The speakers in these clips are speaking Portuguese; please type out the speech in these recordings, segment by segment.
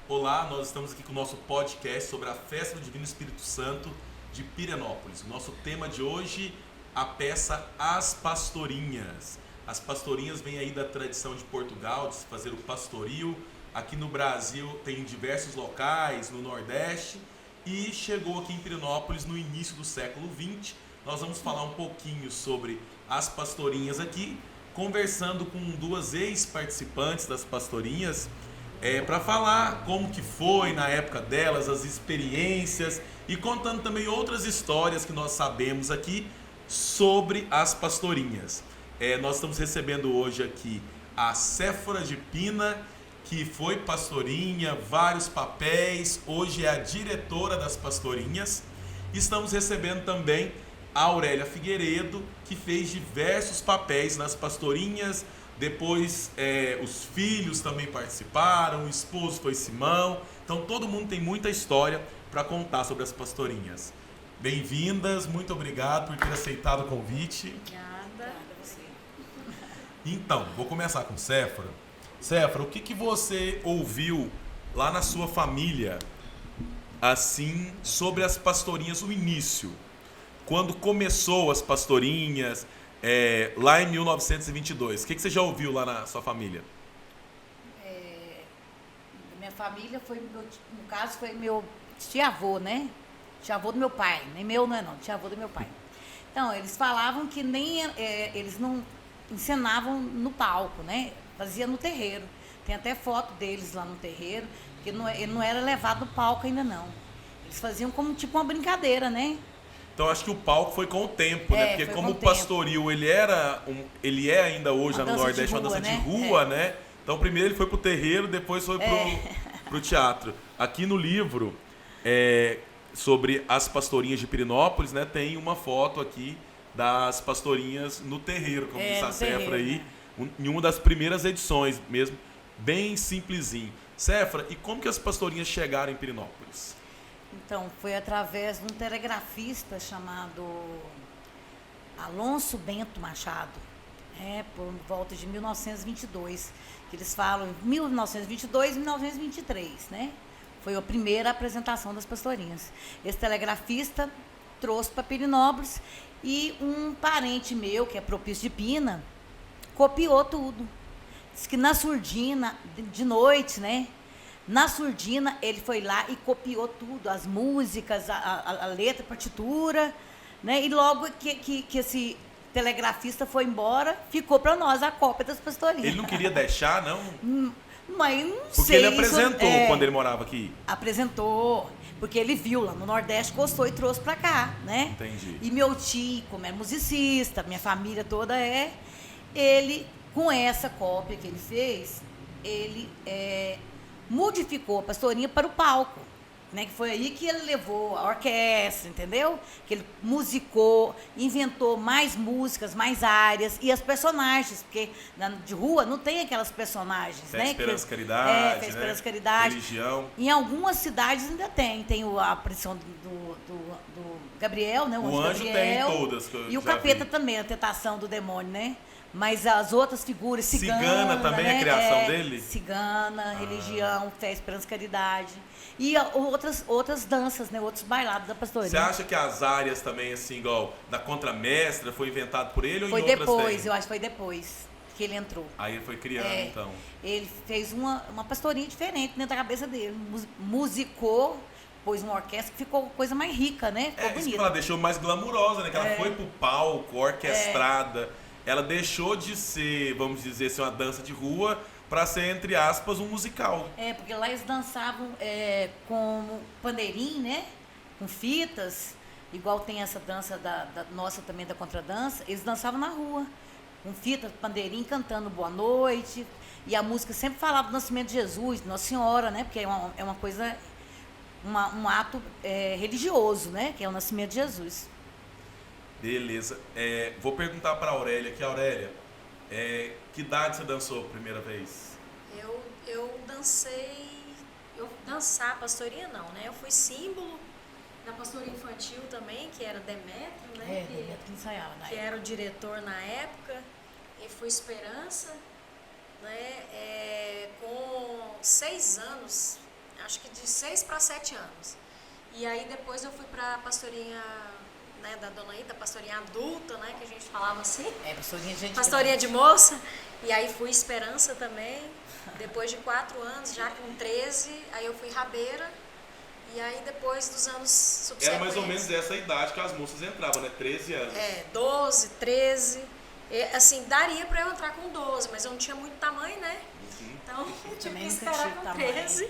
Olá, nós estamos aqui com o nosso podcast sobre a Festa do Divino Espírito Santo de Pirenópolis. O nosso tema de hoje, a peça As Pastorinhas. As pastorinhas vêm aí da tradição de Portugal, de se fazer o pastoril. Aqui no Brasil tem diversos locais, no Nordeste, e chegou aqui em Pirenópolis no início do século XX. Nós vamos falar um pouquinho sobre as pastorinhas aqui, conversando com duas ex-participantes das pastorinhas, para falar como que foi na época delas, as experiências, e contando também outras histórias que nós sabemos aqui sobre as pastorinhas. Nós estamos recebendo hoje aqui a Séfora de Pina, que foi pastorinha, vários papéis, hoje é a diretora das pastorinhas. Estamos recebendo também a Aurélia Figueiredo, que fez diversos papéis nas pastorinhas. Depois os filhos também participaram, o esposo foi Simão. Então todo mundo tem muita história para contar sobre as pastorinhas. Bem-vindas, muito obrigado por ter aceitado o convite. Obrigada a você. Então, vou começar com Séfora. Séfora, o que você ouviu lá na sua família, assim, sobre as pastorinhas, o início? Quando começou as pastorinhas, lá em 1922. O que você já ouviu lá na sua família? Minha família foi, no caso, foi meu tia-avô, né? Tia-avô do meu pai. Nem meu não é não, tia-avô do meu pai. Então, eles falavam que nem eles não encenavam no palco, né? Fazia no terreiro. Tem até foto deles lá no terreiro, que ele não era levado no palco ainda não. Eles faziam como tipo uma brincadeira, né? Então acho que o palco foi com o tempo, né? Porque como o pastoril, ele é ainda hoje lá no Nordeste uma dança de rua, né? Então primeiro ele foi pro terreiro, depois foi pro teatro. Aqui no livro, sobre as pastorinhas de Pirenópolis, né? Tem uma foto aqui das pastorinhas no terreiro, como disse a Séfora aí, em uma das primeiras edições mesmo, bem simplesinho. Séfora, e como que as pastorinhas chegaram em Pirenópolis? Então, foi através de um telegrafista chamado Alonso Bento Machado, por volta de 1922, que eles falam 1922 e 1923, né? Foi a primeira apresentação das pastorinhas. Esse telegrafista trouxe para Pirenópolis e um parente meu, que é propício de Pina, copiou tudo. Diz que na surdina, de noite, né? Na surdina, ele foi lá e copiou tudo, as músicas, a letra, a partitura, né? E logo que esse telegrafista foi embora, ficou para nós a cópia das pastorinhas. Ele não queria deixar, não? Mas não porque sei. Ele apresentou quando ele morava aqui? Apresentou, porque ele viu lá no Nordeste, gostou e trouxe para cá, né? Entendi. E meu tio, como é musicista, minha família toda ele, com essa cópia que ele fez, ele modificou a pastorinha para o palco, né? Que foi aí que ele levou a orquestra, entendeu? Que ele musicou, inventou mais músicas, mais áreas e as personagens, porque de rua não tem aquelas personagens, Fé, né? Esperança, Caridade, Fé, né? Esperança, Caridade. Religião. Em algumas cidades ainda tem a aparição do Gabriel, né? O anjo Gabriel, tem todas que eu e o já capeta vi. também, a tentação do demônio, né? Mas as outras figuras, Cigana também, né? a criação dele? Cigana, religião, fé, esperança, caridade. E outras danças, né? Outros bailados da pastorinha. Você acha que as áreas também, assim, igual da contramestra, foi inventado por ele ou foi em outras depois, tem? eu acho que foi depois que ele entrou. Aí ele foi criando, então. Ele fez uma pastorinha diferente dentro da cabeça dele. Musicou, pôs uma orquestra que ficou coisa mais rica, né? Ficou bonita. Isso que ela deixou mais glamurosa, né? Que ela foi pro palco, orquestrada. Ela deixou de ser, vamos dizer assim, uma dança de rua para ser, entre aspas, um musical. Porque lá eles dançavam com pandeirinho, né? Com fitas, igual tem essa dança da nossa também, da contradança. Eles dançavam na rua, com fitas, pandeirinho, cantando Boa Noite. E a música sempre falava do nascimento de Jesus, de Nossa Senhora, né? Porque é uma coisa, um ato religioso, né? Que é o nascimento de Jesus. Beleza. Vou perguntar para a Aurélia aqui. Aurélia, que idade você dançou a primeira vez? Eu dançar pastorinha não, né? Eu fui símbolo da pastorinha infantil também, que era Demétrio, né? Demétrio ensaiava na que época. era o diretor na época. E fui Esperança, né? Com 6 anos, acho que de 6 para 7 anos. E aí depois eu fui para a pastorinha, né, da Dona Ita, pastorinha adulta, né, que a gente falava assim. Pastorinha de gente Pastorinha grande. de moça. E aí fui Esperança também. Depois de 4 anos, já com 13, aí eu fui Rabeira. E aí depois dos anos subsequentes. Era mais ou menos essa idade que as moças entravam, né? 13 anos. 12, 13. E, assim, daria para eu entrar com 12, mas eu não tinha muito tamanho, né? Então eu tive também que nunca esperar tive com tamanho. 13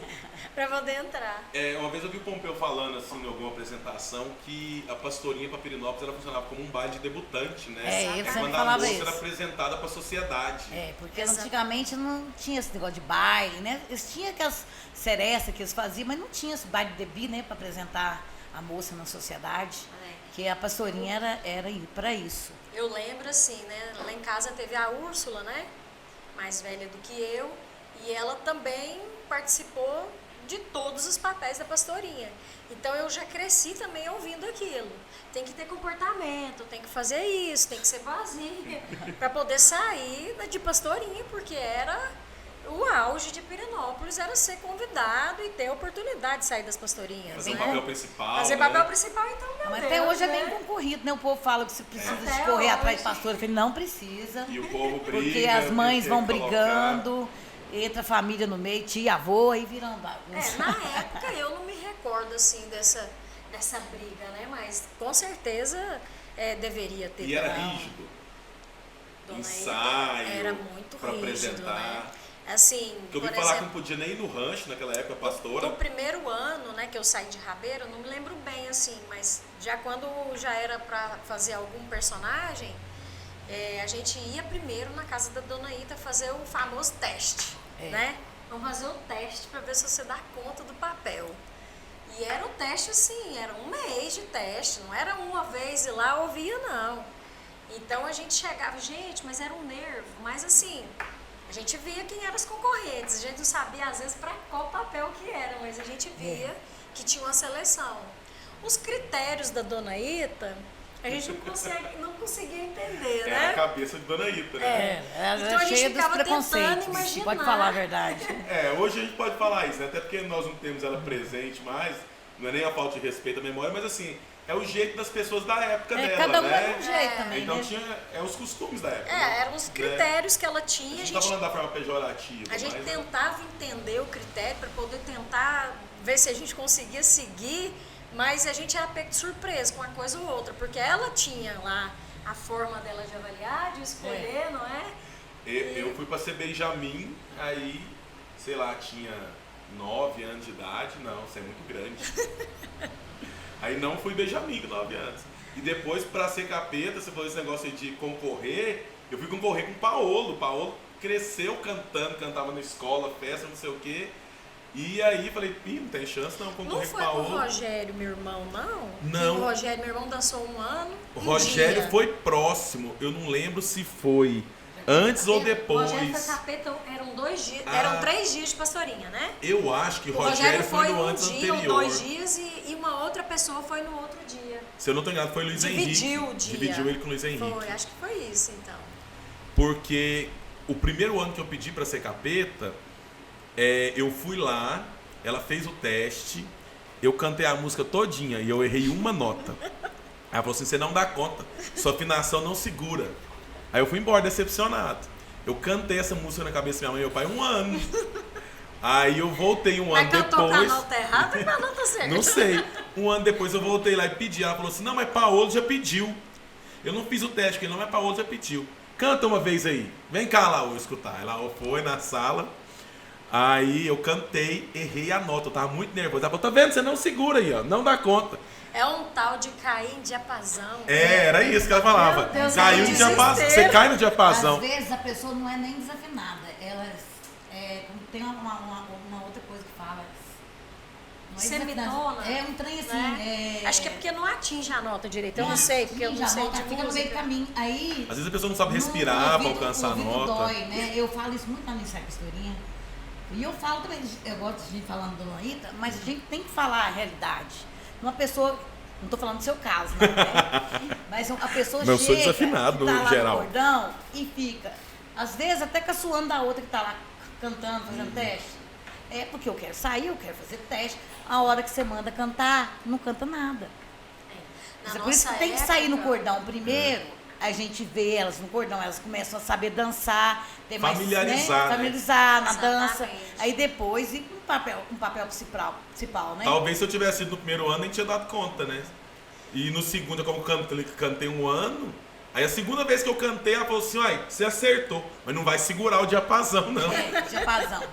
para poder entrar. Uma vez eu vi o Pompeu falando, assim, em alguma apresentação, que a pastorinha para Pirenópolis ela funcionava como um baile de debutante, né? Ele sempre Quando a falava moça isso. era apresentada para a sociedade. Porque Exato. antigamente não tinha esse negócio de baile, né? Eles tinham aquelas serestas que eles faziam, mas não tinha esse baile de debut, né? Para apresentar a moça na sociedade. Que a pastorinha era ir para isso. Eu lembro assim, né? Lá em casa teve a Úrsula, né? Mais velha do que eu. E ela também participou de todos os papéis da pastorinha. Então eu já cresci também ouvindo aquilo. Tem que ter comportamento, tem que fazer isso, tem que ser boazinha. Para poder sair de pastorinha, porque era o auge de Pirenópolis, era ser convidado e ter a oportunidade de sair das pastorinhas. Fazer né? o papel principal. Fazer né? papel principal, então, meu Mas Deus, até hoje é né? bem concorrido, né? O povo fala que você precisa de Até correr hoje. atrás de pastor. Eu falei, não precisa. E o povo briga. Porque as mães tem vão que colocar. brigando, entra a família no meio, tia, avô, aí viram bagunça. Na época eu não me recordo assim dessa briga, né? Mas com certeza deveria ter. E era também. rígido. Dona Ida Ensaio. era muito pra rígido, apresentar. né? Assim, Porque eu ouvi por falar que exemplo, não podia nem ir no rancho naquela época, pastora. no primeiro ano, né, que eu saí de Rabeira, eu não me lembro bem assim, mas já quando já era para fazer algum personagem, a gente ia primeiro na casa da Dona Ita fazer o famoso teste, né? Vamos fazer o teste para ver se você dá conta do papel. E era um teste assim, era um mês de teste, não era uma vez e lá ouvia não. Então a gente chegava, gente, mas era um nervo, mas assim, a gente via quem eram os concorrentes, a gente não sabia às vezes para qual papel que era, mas a gente via que tinha uma seleção. Os critérios da Dona Ita, a gente não conseguia entender, É né? a cabeça de Dona Ita, né? Ela Então a gente cheia dos ficava preconceitos, tentando imaginar. pode falar a verdade. Hoje a gente pode falar isso, né? Até porque nós não temos ela presente mais, não é nem a falta de respeito à memória, mas assim, é o jeito das pessoas da época dela, Cada um né? é de um jeito também, Então né? tinha os costumes da época. né? Eram os critérios que ela tinha, A gente não tá falando da forma pejorativa. a gente mas, tentava entender o critério para poder tentar ver se a gente conseguia seguir, mas a gente era pego de surpresa com uma coisa ou outra, porque ela tinha lá a forma dela de avaliar, de escolher, não é? Eu fui pra ser Benjamin, aí, sei lá, tinha 9 anos de idade. Não, você é muito grande. Aí não fui Benjamin com 9 anos. E depois, pra ser capeta, você falou esse negócio aí de concorrer, eu fui concorrer com o Paolo. O Paolo cresceu cantando, cantava na escola, festa, não sei o quê. E aí falei, não tem chance não Não concorrer com foi o com o Paolo. Rogério, meu irmão, não? Não. Que o Rogério, meu irmão, dançou um ano. O um Rogério dia. foi próximo, eu não lembro se foi antes ou O Rogério foi depois. capeta, eram 2 dias, Ah. eram 3 dias de pastorinha, né? Eu acho que o O Rogério foi no um antes dia anterior. ou 2 dias e uma outra pessoa foi no outro dia. Se eu não tô enganado, foi Luiz Dividiu Henrique. o dia. Dividiu ele com o Luiz Henrique. Foi, acho que foi isso, então. Porque o primeiro ano que eu pedi pra ser capeta, eu fui lá, ela fez o teste, eu cantei a música todinha e eu errei uma nota. Ela falou assim, você não dá conta, sua afinação não segura. Aí eu fui embora decepcionado. Eu cantei essa música na cabeça da minha mãe e meu pai 1 ano. Aí eu voltei 1 ano Mas cantou com a depois. nota errada ou com a nota certa? Não sei. 1 ano depois eu voltei lá e pedi. Ela falou assim, não, mas Paolo já pediu. Eu não fiz o teste com ele não, mas Paolo já pediu. Canta uma vez aí. Vem cá, Laô, escutar. Ela foi na sala. Aí eu cantei, errei a nota. Eu tava muito nervoso. Ela falou, tá vendo? Você não segura aí, ó. Não dá conta. É um tal de cair em diapasão. Era isso que ela falava. Meu Deus, Caiu que no diapasão. desespero. Você cai no diapasão. Às vezes a pessoa não é nem desafinada. Ela tem uma outra coisa que fala. Não é Semitona. desafinada. É um trem assim. Né? Acho que é porque não atinge a nota direito. Eu não Isso. sei, porque eu não Já sei nota de fica no meio do música. caminho. Aí Às vezes a pessoa não sabe no respirar pra ouvido- alcançar a o ouvido nota. dói, né? Eu falo isso muito na minha pastorinha. E eu falo também, eu gosto de gente falando do Dona Ita, mas a gente tem que falar a realidade. Uma pessoa, não estou falando do seu caso, não, né? Mas a pessoa Mas eu sou chega, desafinado, que tá no lá geral. no cordão e fica, às vezes até caçoando da outra que está lá cantando, fazendo teste. É porque eu quero sair, eu quero fazer teste. A hora que você manda cantar, não canta nada. Na Por isso nossa que tem que sair no época- cordão primeiro. A gente vê elas no cordão, elas começam a saber dançar, ter mais, Familiarizar, né? familiarizar na dança. Exatamente. Aí depois ir com um papel principal, né? Talvez se eu tivesse ido no primeiro ano, nem tinha dado conta, né? E no segundo, como eu cantei um ano, aí a segunda vez que eu cantei, ela falou assim, uai, você acertou, mas não vai segurar o diapasão, não. Diapasão.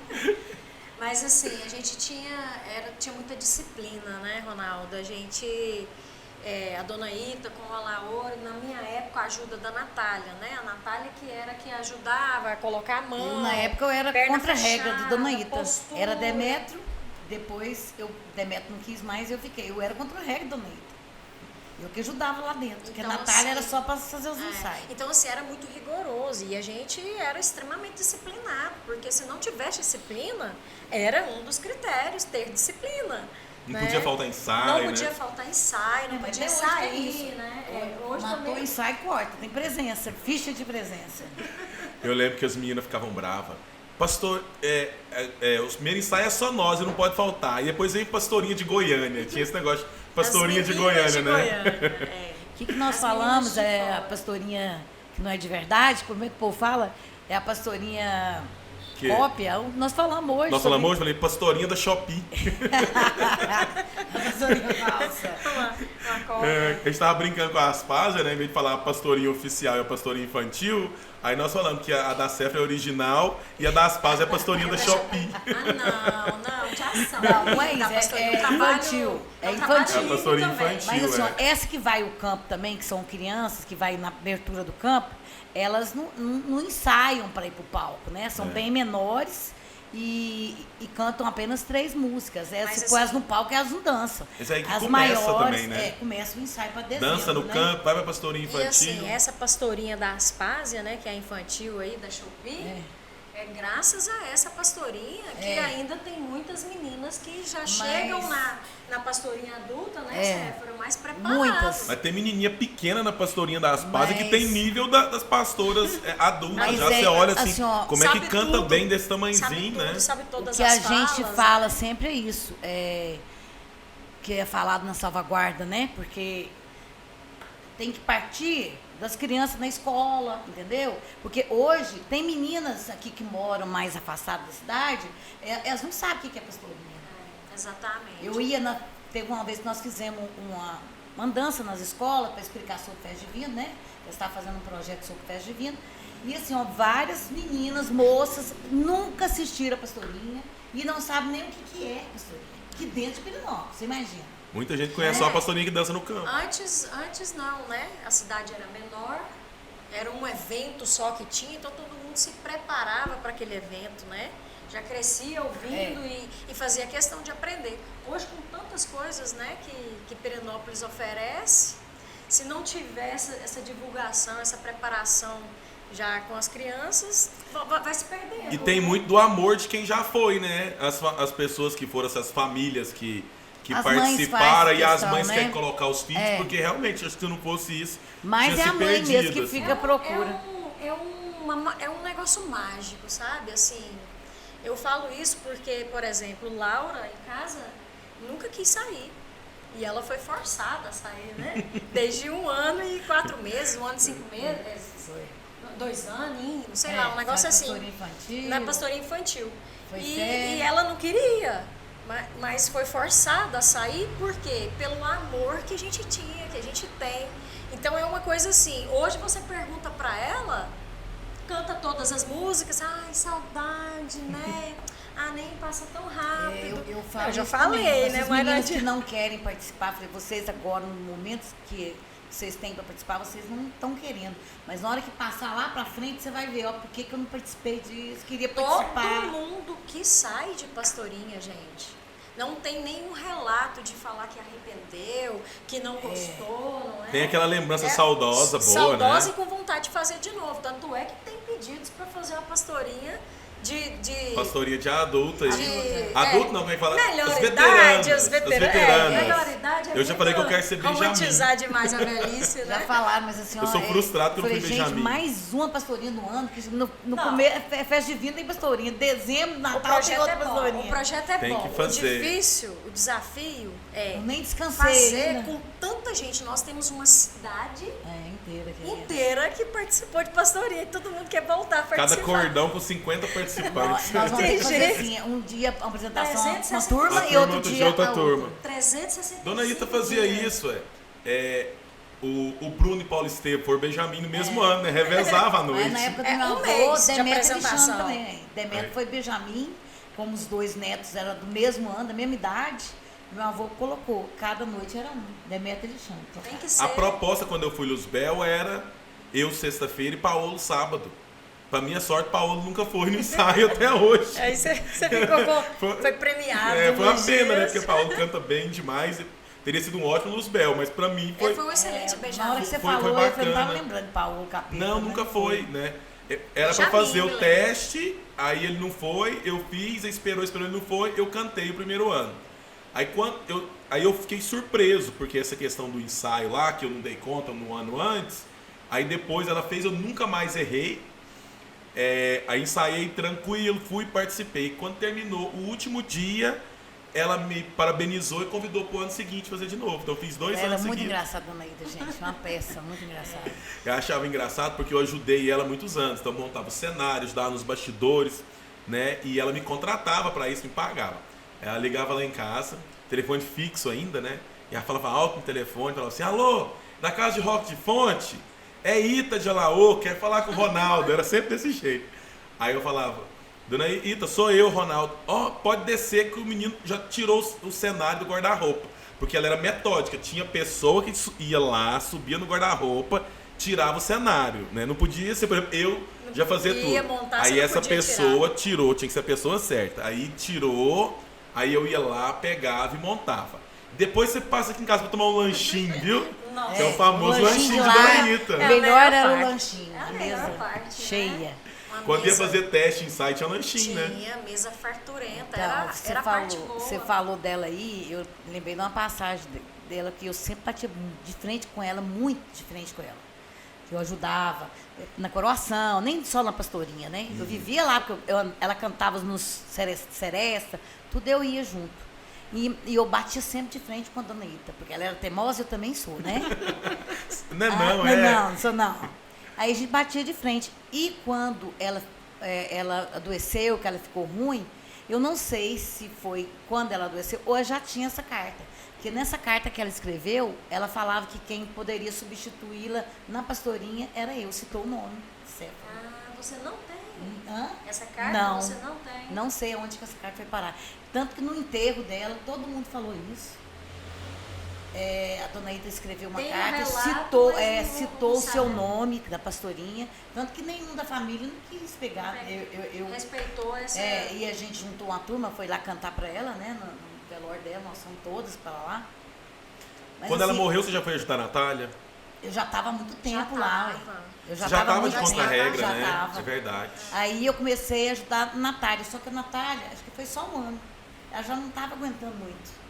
Mas assim, a gente tinha muita disciplina, né, Ronaldo? A gente, a Dona Ita com a Laura, na minha época, a ajuda da Natália, né? A Natália que era que ajudava a colocar a mão. Na época eu era perna contra a regra de fechada, Dona Ita. postura. Era Demetrio, depois Demetrio não quis mais, eu fiquei. Eu era contra a regra de Dona Ita. Eu que ajudava lá dentro, porque a Então, Natália era assim, só para fazer os ensaios. Então, assim, era muito rigoroso e a gente era extremamente disciplinado, porque se não tivesse disciplina, era um dos critérios, ter disciplina. Não né? podia faltar ensaio, Não né? podia faltar ensaio, não Mas podia até hoje tem sair, isso. né? Hoje Matou também. ensaio e corta, tem presença, ficha de presença. Eu lembro que as meninas ficavam bravas. Pastor, os primeiros ensaios é só nós, e não pode faltar. E depois veio pastorinha de Goiânia. Tinha esse negócio de pastorinha As de meninas Goiânia, de né? Goiânia, O que nós As falamos, meninas de a fora. pastorinha que não é de verdade, como é que o povo fala? É a pastorinha Que? cópia. Nós falamos hoje. Nós falamos hoje, falei, pastorinha da Shopee. A pastorinha falsa. Uma cópia. A gente tava brincando com a Aspásia, né? Em vez de falar a pastorinha oficial e a pastorinha infantil, aí nós falamos que a da Cefra é original e a da Aspásia é a pastorinha da Shopee. Não, de ação. Não é Da isso, pastorinha. é Um trabalho- infantil. É um trabalho infantil. É a pastorinha também. infantil. Mas assim, ó, é. essa que vai o campo também, que são crianças, que vai na abertura do campo, elas não ensaiam para ir pro palco, né? São É. bem menores e cantam apenas 3 músicas. Mas Se põe elas assim- no palco, elas não dançam. Esse aí que As começa maiores, também, né? começa o ensaio para dezembro, Dança no né? campo, vai pra pastorinha E infantil. assim, essa pastorinha da Aspásia, né, que é a infantil aí da Shopee, é graças a essa pastorinha que É. ainda tem muitas meninas que já chegam na pastorinha adulta, né, Céfara, mais preparadas. Muitas. Mas tem menininha pequena na pastorinha da Aspásia que Mas- tem nível das pastoras adultas. Mas Já você olha assim, assim, ó, como é que Sabe canta tudo, bem desse sabe tamanhozinho, tudo, né? sabe O todas que as a gente falas, fala né? sempre é isso, que é falado na salvaguarda, né? Porque tem que partir das crianças na escola, entendeu? Porque hoje tem meninas aqui que moram mais afastadas da cidade, elas não sabem o que é pastorinha. Exatamente. Teve uma vez que nós fizemos uma dança nas escolas para explicar sobre festa divina, né? Eu estava fazendo um projeto sobre festa divina. E assim, ó, várias meninas, moças, nunca assistiram a pastorinha e não sabem nem o que é pastorinha. Aqui dentro de Pirenópolis, você imagina. Muita gente conhece só a pastorinha que dança no campo. Antes não, né? A cidade era menor, era um evento só que tinha, então todo mundo se preparava para aquele evento, né? Já crescia ouvindo e fazia questão de aprender. Hoje, com tantas coisas, né, que Pirenópolis oferece, se não tivesse essa divulgação, essa preparação já com as crianças, vai se perder. E tem muito do amor de quem já foi, né? As pessoas que foram, essas famílias que As mães participaram fazem e as questão, mães né? querem colocar os filhos, É. porque realmente, acho que se não fosse isso, Mas tinha é se a mãe perdido, mesmo que assim. fica à procura. É um negócio mágico, sabe? Assim, eu falo isso porque, por exemplo, Laura em casa nunca quis sair. E ela foi forçada a sair, né? Desde 1 ano e 4 meses, 1 ano e 5 meses, 2 aninhos, sei lá, um negócio assim. Pastorinha infantil. Na pastorinha infantil. Foi E sério. ela não queria, mas foi forçada a sair, por quê? Pelo amor que a gente tinha, que a gente tem. Então é uma coisa assim, hoje você pergunta pra ela, canta todas as músicas, ai, saudade, né? Ah, nem passa tão rápido. Eu falo já isso falei, também. né? Essas Mas não meninas que adianta. não querem participar, falei, vocês agora, no momento que vocês têm para participar, vocês não estão querendo. Mas na hora que passar lá para frente, você vai ver, ó, por que eu não participei disso, queria participar. Todo mundo que sai de pastorinha, gente, não tem nenhum relato de falar que arrependeu, que não gostou, não é? Tem aquela lembrança saudosa, boa, saudosa né? e com vontade de fazer de novo. Tanto é que tem pedidos para fazer uma pastorinha Pastoria de adulta. Adulto não, como é que fala? Melhor Os idade, veteranos. os veteranos. Melhor idade eu já falei que eu quero ser Benjamin. Romantizar demais a velhice, né? Já falaram, mas assim, eu sou frustrado que eu não fui gente, Benjamin. mais uma pastorinha no ano, que no começo, festa divina tem pastorinha, dezembro, Natal tem outra pastorinha. O projeto é tem bom. Que fazer. O difícil, o desafio é eu nem descansei, fazer né? com tanta gente. Nós temos uma cidade inteira que participou de pastoria e todo mundo quer voltar a participar. Cada cordão com 50 participantes. Nós vamos ter que fazer assim, um dia uma apresentação uma turma e outro dia outra turma. 365 Dona Ita fazia isso, o Bruno e Paulo Estevam foram Benjamin no mesmo ano, né? Revezava à noite. Na época do meu avô, Demetrio Alexandre também. Demetrio foi Benjamin, como os dois netos eram do mesmo ano, da mesma idade. Meu avô colocou, cada noite era um, Demetrio Alexandre. Tem que ser. A proposta quando eu fui Luzbel era eu sexta-feira e Paulo sábado. Pra minha sorte, Paulo nunca foi no ensaio até hoje. Aí você ficou foi premiado. Foi uma pena, né? Porque Paulo canta bem demais. Teria sido um ótimo Luzbel, mas pra mim foi... Foi um excelente Benjamin. Na hora que você foi falou, bacana. eu não tava lembrando de Paulo Capeta. Não, nunca foi, né? Era pra fazer o teste, aí ele não foi, eu fiz, esperou, ele não foi, eu cantei o primeiro ano. Aí eu fiquei surpreso, porque essa questão do ensaio lá, que eu não dei conta no ano antes, aí depois ela fez, eu nunca mais errei. Aí ensaiei tranquilo, fui, participei. Quando terminou o último dia, ela me parabenizou e convidou pro ano seguinte fazer de novo. Então eu fiz 2 anos seguidos. Ela é muito engraçada, Dona Ida, gente. Uma peça muito engraçada. Eu achava engraçado porque eu ajudei ela há muitos anos. Então eu montava o cenário, ajudava nos bastidores, né? E ela me contratava para isso, me pagava. Ela ligava lá em casa, telefone fixo ainda, né? E ela falava alto no telefone, falava assim: alô, da Casa de Rock de Fonte? É Ita de Alaô, quer falar com o Ronaldo. Era sempre desse jeito. Aí eu falava: Dona Ita, sou eu, Ronaldo. Pode descer que o menino já tirou o cenário do guarda-roupa. Porque ela era metódica. Tinha pessoa que ia lá, subia no guarda-roupa, tirava o cenário, né? Não podia ser, por exemplo, eu já fazia tudo. Montar, aí essa pessoa tirou, tinha que ser a pessoa certa. Aí tirou, aí eu ia lá, pegava e montava. Depois você passa aqui em casa pra tomar um lanchinho, viu? Nossa. Que é o famoso lanchinho de lá, Dona Ita. Melhor era o lanchinho, a mesa melhor parte, cheia. Né? Quando ia fazer teste em site, tinha lanchinho, né? Tinha mesa farturenta, Então, era parte boa. Você falou dela aí, eu lembrei de uma passagem dela que eu sempre batia de frente com ela, muito de frente com ela. Eu ajudava na coroação, nem só na pastorinha, né? Eu vivia lá, porque ela cantava nos seresta, tudo eu ia junto. E eu batia sempre de frente com a Dona Ita, porque ela era teimosa, eu também sou, né? Não sou não. Aí a gente batia de frente. E quando ela adoeceu, que ela ficou ruim, eu não sei se foi quando ela adoeceu ou já tinha essa carta. Porque nessa carta que ela escreveu, ela falava que quem poderia substituí-la na pastorinha era eu, citou o nome. Certo. Você não tem? Hã? Essa carta não, você não tem? Não sei onde que essa carta foi parar. Tanto que no enterro dela, todo mundo falou isso. A Dona Ita escreveu uma carta, citou o seu nome da pastorinha, tanto que nenhum da família não quis pegar. Eu respeitou essa... E a gente juntou uma turma, foi lá cantar para ela, né, no velório dela, nós fomos todas para lá. Mas, quando ela morreu, você já foi ajudar a Natália? Eu já estava há muito tempo lá. Eu já estava de contra-regra, né? Tava. É verdade. Aí eu comecei a ajudar a Natália, só que a Natália, acho que foi só um ano. Ela já não estava aguentando muito.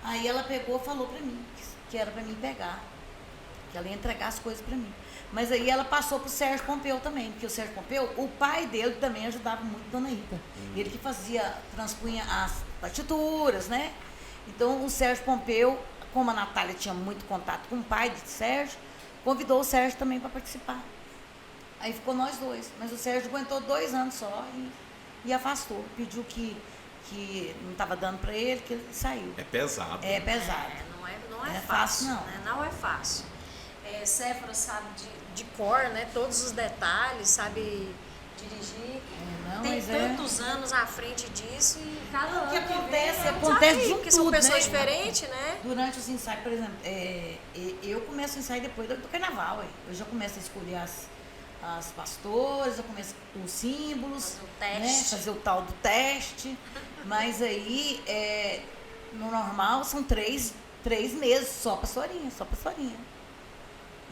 Aí ela pegou e falou para mim que era para mim pegar, que ela ia entregar as coisas para mim. Mas aí ela passou pro Sérgio Pompeu também, porque o Sérgio Pompeu, o pai dele também ajudava muito a Dona Ita. Ele que transpunha as partituras, né? Então o Sérgio Pompeu, como a Natália tinha muito contato com o pai de Sérgio, convidou o Sérgio também para participar. Aí ficou nós dois, mas o Sérgio aguentou 2 anos só e afastou, pediu que não estava dando para ele, que ele saiu. É pesado. É pesado. Não é fácil, não. Né? Não é fácil. Séfora sabe de cor, né? Todos os detalhes, sabe dirigir. Tem tantos anos à frente disso e cada ano. O que acontece de porque são pessoas diferentes, né? Durante os ensaios, por exemplo, eu começo o ensaio depois do carnaval. Eu já começo a escolher as pastoras, eu começo os símbolos, fazer o tal do teste. Mas aí, no normal, são 3 meses, só pastorinha.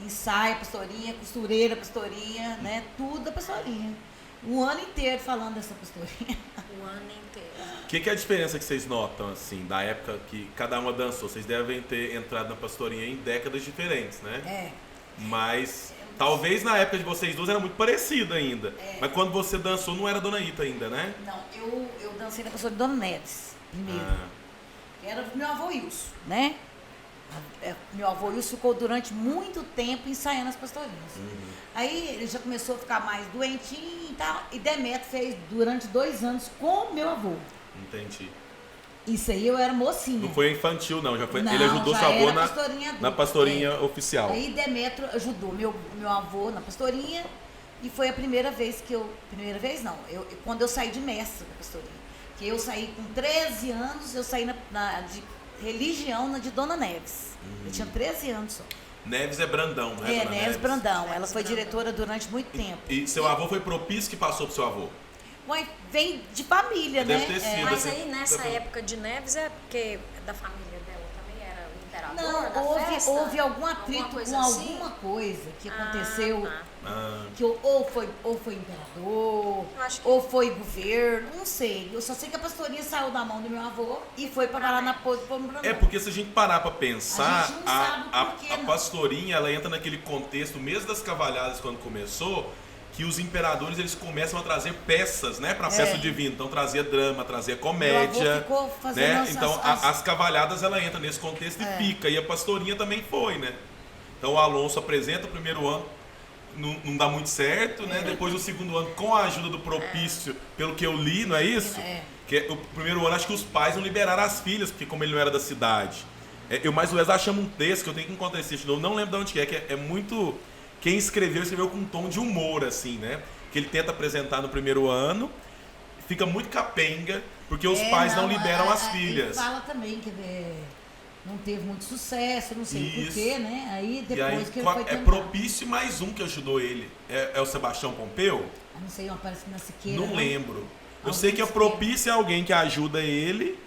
Ensaio, pastorinha, costureira, pastorinha, né? Tudo da pastorinha. o ano inteiro falando dessa pastorinha. O ano inteiro. O que é a diferença que vocês notam, assim, da época que cada uma dançou? Vocês devem ter entrado na pastorinha em décadas diferentes, né? É. Mas talvez na época de vocês duas era muito parecida ainda. Mas quando você dançou não era Dona Ita ainda, né? Não, eu dancei na pastorinha Dona Neves, primeiro. Que era do meu avô Wilson, né? Meu avô Wilson ficou durante muito tempo ensaiando as pastorinhas. Aí ele já começou a ficar mais doentinho e tal. E Demetrio fez durante 2 anos com meu avô. Entendi. Isso aí eu era mocinha. Não foi infantil, não. Já foi, Não, ele ajudou já seu avô era pastorinha adulta. na pastorinha oficial. Aí Demetrio ajudou meu avô na pastorinha. E foi a primeira vez que eu... Primeira vez não. Quando eu saí de mestre da pastorinha. Que eu saí com 13 anos, eu saí de religião de Dona Neves. Eu tinha 13 anos só. Neves é Brandão, né? Dona Neves Brandão. Ela Neves foi Brandão. diretora durante muito tempo. E seu avô foi propício que passou pro seu avô? Mãe, vem de família, Deve né? ter sido. Mas assim, aí nessa tá- época de Neves é porque da família dela também era o imperador da Não, festa? houve algum atrito coisa com assim? alguma coisa que aconteceu. tá. Que ou foi imperador, Eu acho que- ou foi governo, não sei. Eu só sei que a pastorinha saiu da mão do meu avô e foi para lá na pose do Povo Brandão. É porque se a gente parar pra pensar, A gente não sabe o a porquê, não. pastorinha, ela entra naquele contexto, mesmo das cavalhadas quando começou, que os imperadores eles começam a trazer peças, né, pra festa divina. Então trazia drama, trazia comédia, Meu avô ficou fazendo né? as- Então as- as cavalhadas ela entra nesse contexto e fica. E a pastorinha também foi, né? Então o Alonso apresenta o primeiro ano, não dá muito certo, né? Depois o segundo ano, com a ajuda do propício, pelo que eu li, não é isso? Que o primeiro ano, acho que os pais não liberaram as filhas, porque como ele não era da cidade. Eu mais ou menos achamos um texto, que eu tenho que encontrar esse texto de novo, não lembro de onde que é muito... Quem escreveu com um tom de humor, assim, né? Que ele tenta apresentar no primeiro ano, fica muito capenga, porque os pais não liberam as filhas. Ele fala também que não teve muito sucesso, não sei Isso. porquê, né? Aí E depois aí que ele foi é tentar. propício e mais um que ajudou ele. É o Sebastião Pompeu? Eu não sei, aparece na Siqueira. Não lembro. Eu Algum sei que a Siqueira. propício é alguém que ajuda ele.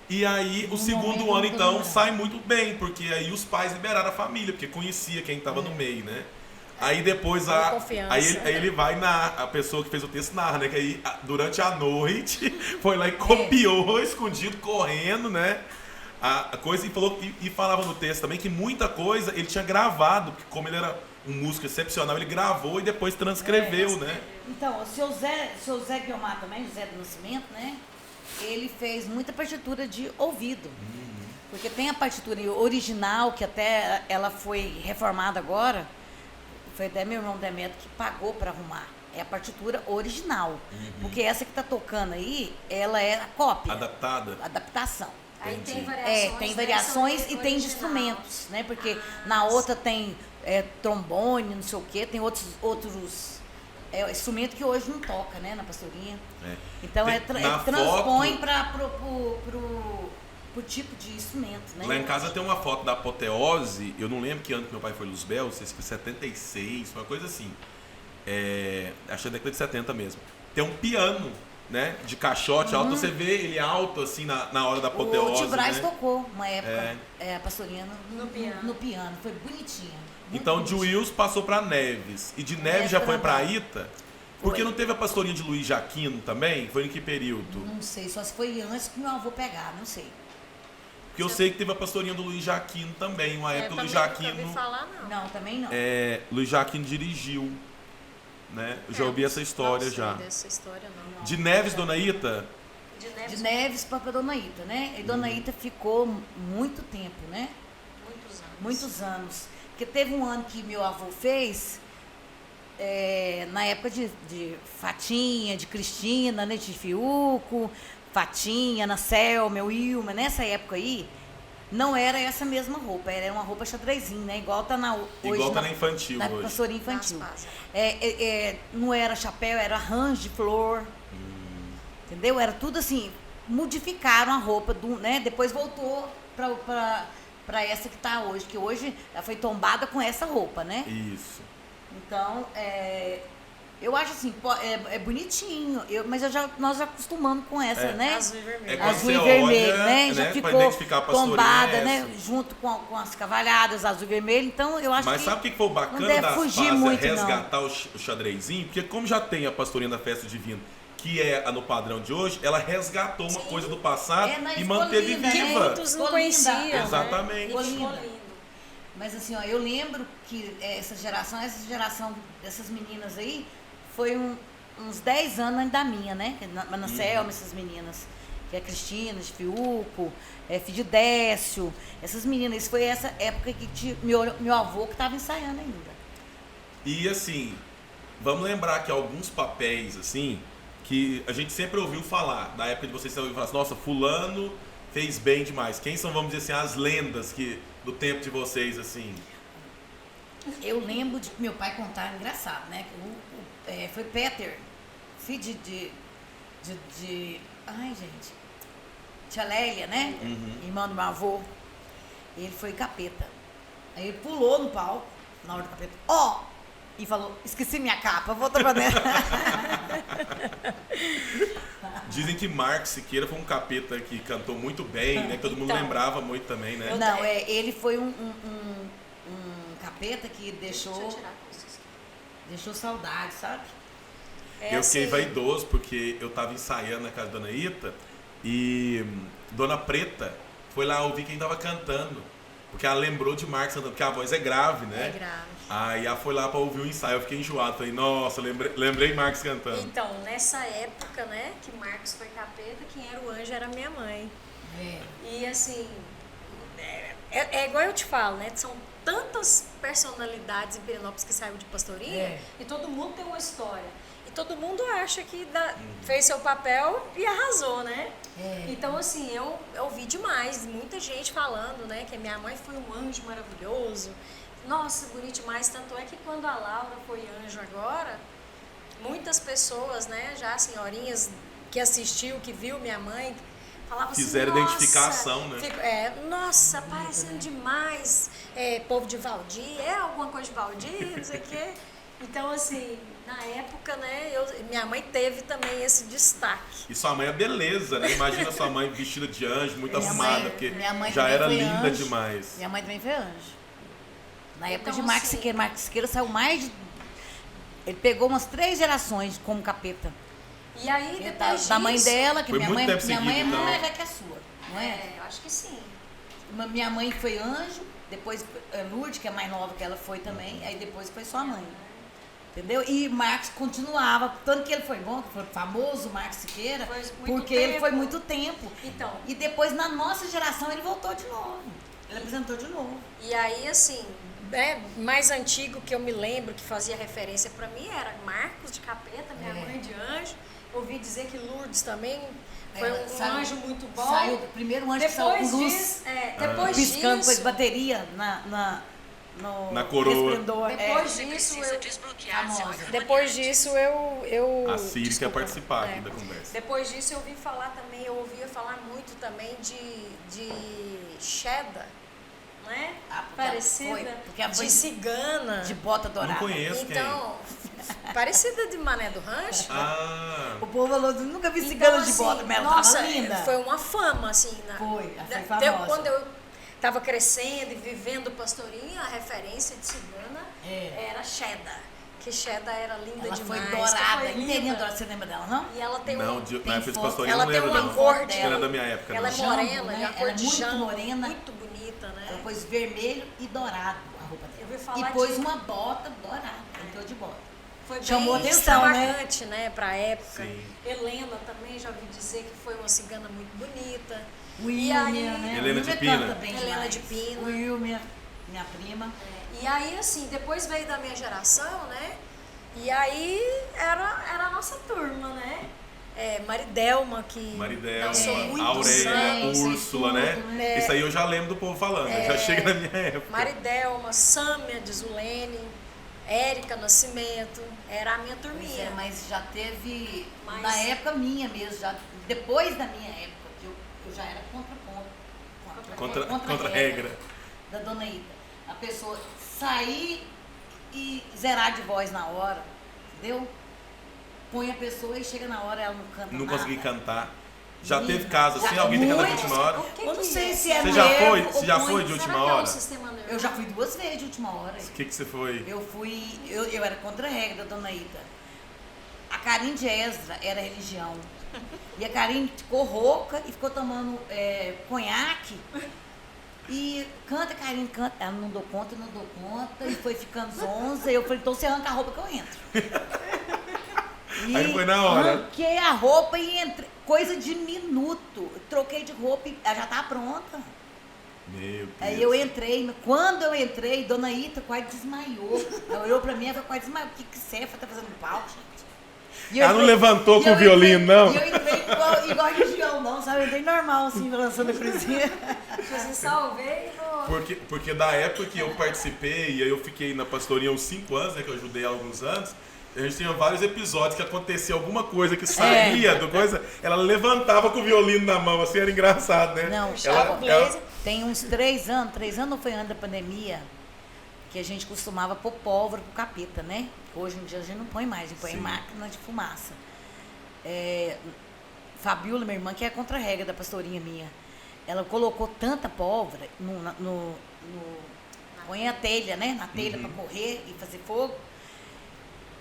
E aí o No segundo momento, ano, não tô então, lembrando. sai muito bem, porque aí os pais liberaram a família, porque conhecia quem estava no meio, né? Aí depois Pela confiança. aí ele vai a pessoa que fez o texto narra, né? Que aí durante a noite foi lá e copiou, escondido, correndo, né? A coisa e falava no texto também que muita coisa ele tinha gravado, porque como ele era um músico excepcional, ele gravou e depois transcreveu, né? Então, o seu Zé Guiomar também, José do Nascimento, né? Ele fez muita partitura de ouvido. Porque tem a partitura original, que até ela foi reformada agora. Foi até meu irmão Demetrio que pagou para arrumar. É a partitura original. Porque essa que tá tocando aí, ela é a cópia. Adaptada. Adaptação. Aí tem Entendi. variações. Tem né? variações São e tem de original. instrumentos, né? Porque na outra tem trombone, não sei o quê, tem outros instrumentos que hoje não toca, né? Na pastorinha. É. Então Na transpõe foto- pro tipo de instrumento, né? Lá em casa tem uma foto da apoteose, eu não lembro que ano que meu pai foi Luzbel, não sei se foi 76, uma coisa assim. Acho que é década de 70 mesmo. Tem um piano, né? De caixote alto, você vê ele alto assim na hora da apoteose. O Tio Braz né? tocou uma época a pastorinha No piano. Foi bonitinha. muito Então de bonitinha. Wilson passou pra Neves. E de Neves já foi pra Brandão. Ita? Porque Foi. não teve a pastorinha de Luiz Jaquino também? Foi em que período? Não sei, só se foi antes que meu avô pegar, não sei. Porque eu sei que teve a pastorinha do Luiz Jaquino também. Uma época o Luiz também nunca Jaquino. ouvi falar, não. Não, também não. Luiz Jaquino dirigiu. Né? Eu já ouvi essa história não sei já. dessa história, não. De Neves, Dona Ita? De Neves, De Neves para Dona Ita, né? E Dona Ita ficou muito tempo, né? muitos anos. Muitos anos. Porque teve um ano que meu avô fez, na época de Fatinha, de Cristina, né? De Fiuco, Fatinha, Ana Selma, Wilma, nessa época aí, não era essa mesma roupa, era uma roupa xadrezinho, né? Igual tá hoje Igual tá na infantil na hoje. pastorinha infantil. Nas Não era chapéu, era rancho de flor. Entendeu? Era tudo assim, modificaram a roupa, né? Depois voltou para essa que tá hoje, que hoje ela foi tombada com essa roupa, né? Isso. Então, Eu acho assim, é bonitinho, mas nós já acostumamos com essa, né? Azul e vermelho. quando Azul e você vermelho, olha, né? Já pra ficou identificar a pastorinha, tombada, né? Junto com as cavalhadas azul e vermelho. Então, eu acho Mas que sabe o que foi o não bacana deve das fugir fases? muito, Resgatar o xadrezinho, porque como já tem a pastorinha da festa divina, que é a no padrão de hoje, ela resgatou uma coisa do passado mas e ficou manteve linda, né? Que viva. muitos não Ficou conheciam, linda. né? Exatamente. E ficou Ficou linda. lindo. Mas assim, ó, eu lembro que essa geração dessas meninas aí foi uns 10 anos antes da minha, né? Na Selma, essas meninas. Que é a Cristina, de Fiuco, Fididécio, essas meninas. Isso foi essa época que meu avô que estava ensaiando ainda. E assim, vamos lembrar que alguns papéis, assim, que a gente sempre ouviu falar, da época de vocês ouviram falar assim, nossa, fulano fez bem demais. Quem são, vamos dizer assim, as lendas do tempo de vocês, assim? Eu lembro de meu pai contar, engraçado, né? Foi Peter, filho de ai, gente, tia Lélia, né? Irmã do meu avô. Ele foi capeta. Aí ele pulou no palco, na hora do capeta, e falou, esqueci minha capa, voltou pra dentro. Dizem que Marcos Siqueira foi um capeta que cantou muito bem, né? Que todo mundo Então, lembrava muito também, né? Não, ele foi um capeta que Deixa eu deixou tirar coisas. saudade, sabe? Eu fiquei assim, vaidoso porque eu tava ensaiando na casa da Dona Ita e Dona Preta foi lá ouvir quem tava cantando. Porque ela lembrou de Marcos cantando, porque a voz é grave, né? É grave. Aí ela foi lá pra ouvir o ensaio, eu fiquei enjoado. Falei, nossa, lembrei Marcos cantando. Então, nessa época, né, que Marcos foi capeta, quem era o anjo era minha mãe. E assim, é igual eu te falo, né? São tantas personalidades em Pirenópolis que saiu de pastorinha e todo mundo tem uma história. E todo mundo acha que fez seu papel e arrasou, né? Então, assim, eu ouvi demais, muita gente falando, né, que minha mãe foi um anjo maravilhoso. Nossa, bonito demais. Tanto é que quando a Laura foi anjo agora, muitas pessoas, né, já senhorinhas que assistiu, que viu minha mãe, falavam assim, Fizeram nossa, identificação, né? Nossa, parecendo demais, povo de Valdir, alguma coisa de Valdir, não sei o quê. Então, assim, na época, né, minha mãe teve também esse destaque. E sua mãe é beleza, né? Imagina sua mãe vestida de anjo, muito arrumada, porque minha mãe já também era foi linda anjo. demais. Minha mãe também foi anjo. Na época Então, de Marcos assim, Siqueira. Marcos Siqueira saiu mais de... Ele pegou umas 3 gerações como capeta. E aí, Da, depois disso... da mãe dela, que Foi minha muito mãe, tempo minha mãe é seguido, muito mais então. velha que a sua, não é? eu acho que sim. Minha mãe foi anjo, depois Lourdes, que é mais nova que ela, foi também, aí depois foi sua mãe. Entendeu? E Marcos continuava, tanto que ele foi bom, que foi famoso, Marcos Siqueira, Foi muito porque ele foi tempo. muito tempo. Então. E depois, na nossa geração, ele voltou de novo. Ele apresentou de novo. E aí, assim, mais antigo que eu me lembro, que fazia referência pra mim, era Marcos de capeta, minha mãe de anjo. Ouvi dizer que Lourdes também foi um anjo muito bom. Saiu, o primeiro anjo que saiu com luz, depois piscando, disso, depois bateria Na coroa. Resplendor. depois Você disso, precisa desbloquear seu iPhone depois antes. disso eu A Siri quer desculpa. participar aqui da conversa. Depois disso eu ouvi falar também, eu ouvia falar muito também de Sheda, né? Parecida porque ela foi de cigana. de bota dourada. Não conheço Então, parecida de Mané do Rancho. O povo falou, nunca vi cigana de bota, mas ela nossa, tava linda. foi uma fama, assim. Foi, ela foi Deu- famosa. Quando eu estava crescendo e vivendo pastorinha, a referência de cigana era Sheda. Que Sheda era linda Ela demais. foi dourada, foi inteirinha linda. dourada. Você lembra dela, não? E ela tem Não, um... na época de foto, pastorinha eu ela não tem lembro uma não. cor de... Não era da minha época, Ela é não. Jambo, morena, né? de uma cor Ela é de muito jambo, morena. muito bonita, né? Ela pôs vermelho e dourado a roupa dela. Eu ouvi falar E pôs disso. uma bota dourada, entrou de bota. Foi Chamou bem atenção, né? extravagante, né? Pra época. Sim. Helena também, já ouvi dizer que foi uma cigana muito bonita. Wilmer, aí- né? Helena O de Wilmer Pina. canta bem Helena demais. de Pina. O Wilmer, minha prima. E aí, assim, depois veio da minha geração, né? E aí era a nossa turma, né? Maridelma, que Maridelma, dançou muitos Aurélia, anos. Úrsula, né? Isso aí eu já lembro do povo falando, já chega na minha época. Maridelma, Sâmia de Zulene, Érica Nascimento, era a minha Pois turminha. é, mas já teve, Mas- na época minha mesmo, já, depois da minha época, que eu já era contra a regra. da Dona Ida. A pessoa sair e zerar de voz na hora, entendeu? põe a pessoa e chega na hora ela não canta Não nada. consegui cantar. Já Menina, teve caso assim? já Alguém tem cantado de muito. última hora? Eu não sei se é Você já nervo foi? ou Você já põe- foi de última Será que é hora? um sistema nervoso? Eu já fui 2 vezes de última hora. O que você foi? Eu era contra a regra da Dona Ida. A Karine de Ezra era religião. E a Karine ficou rouca e ficou tomando conhaque. E canta, Karine, canta. Ela não dou conta. E foi ficando zonza. Eu falei, então você arranca a roupa que eu entro. E Aí foi na hora. arranquei a roupa e entrei. Coisa de minuto. Troquei de roupa e ela já tá pronta. Meu Deus. Aí eu entrei, quando eu entrei, Dona Ita quase desmaiou. Ela olhou pra mim e quase desmaiou. O que Cefa tá fazendo no palco, gente? E eu Ela não entrei- levantou e com eu o violino, entrei- não? E eu entrei igual religião, não, sabe? Eu entrei normal, assim, balançando a cruzinha. Você salvei e vou... Porque da época que eu participei, e aí eu fiquei na pastorinha uns 5 anos, né, que eu ajudei há alguns anos, a gente tinha vários episódios que acontecia alguma coisa que saía do coisa, ela levantava com o violino na mão, assim, era engraçado, né? Não, ela, tem uns 3 anos não foi ano da pandemia, que a gente costumava pôr pólvora pro capeta, né? Hoje em dia a gente não põe mais, a gente põe Sim. máquina de fumaça. Fabiola, minha irmã, que é contra a regra da pastorinha minha, ela colocou tanta pólvora põe a telha, né? Na telha para correr e fazer fogo.